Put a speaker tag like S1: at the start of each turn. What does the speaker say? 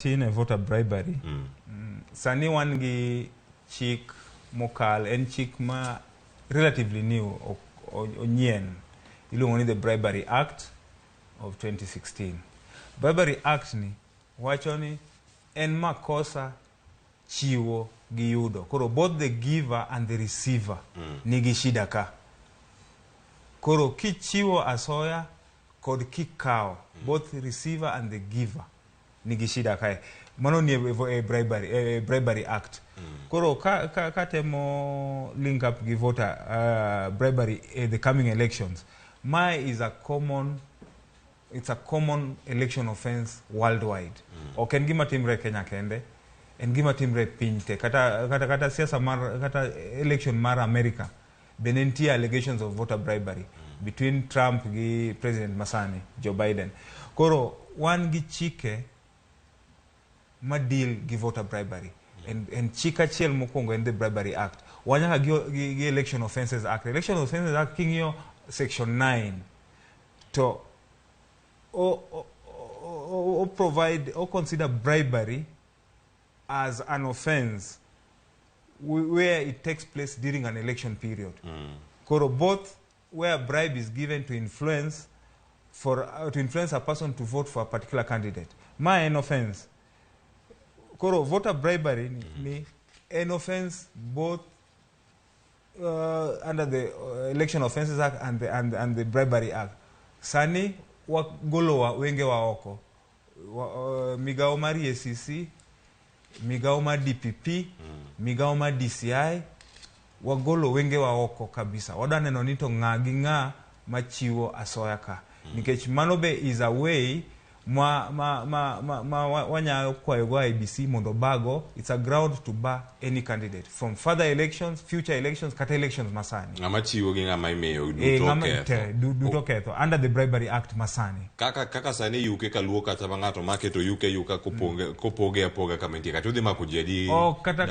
S1: Chine voter bribery. Sani wangi chik mokal en chik ma relatively new onyen. Ilungoni the Bribery Act of 2016. Bribery Act ni wachoni en makosa chiwo gi yudo. Koro both the giver and the receiver nigi shida ka. Koro kichiwo asoya kod kikao, both the receiver and the giver nigi shida kai. Mano ni Bribery Act. Koro ka temo link up gi voter bribery the coming elections. It's a common election offense worldwide. Oken gima timre Kenya kende, en gima timre pinte. Kata siasa kata election mar America. Benentia allegations of voter bribery between Trump gi President Masani, Joe Biden. Koro wan gi chike ma deal gi voter bribery. And chika chiel mokongo in the Bribery Act. Wanyaka gi Election Offences Act. Election Offences Act kingyo Section 9 to consider bribery as an offense where it takes place during an election period. Koro both where bribe is given to influence a person to vote for a particular candidate. An offense. Koro voter bribery ni an offense both under the Election Offences Act and the Bribery Act. Sani golo wenge wa oko. Migao mari ACC, migao ma DPP, migao ma DCI, wagolo wenge wa oko kabisa. Wadane no nito nga machiwo asoya ka. Nikech manobe is a way wanya kwa IBC mondo bago, it's a ground to bar any candidate from further elections, future elections, kata elections masani.
S2: Ngamachiwo gi ngama imeyo
S1: duto ketho under the Bribery Act masani.
S2: Kaka sani yuke kaluo kata ngato maketo yuke yuka kopoge apoga kama ntie kata udhi mako jadi.
S1: Kata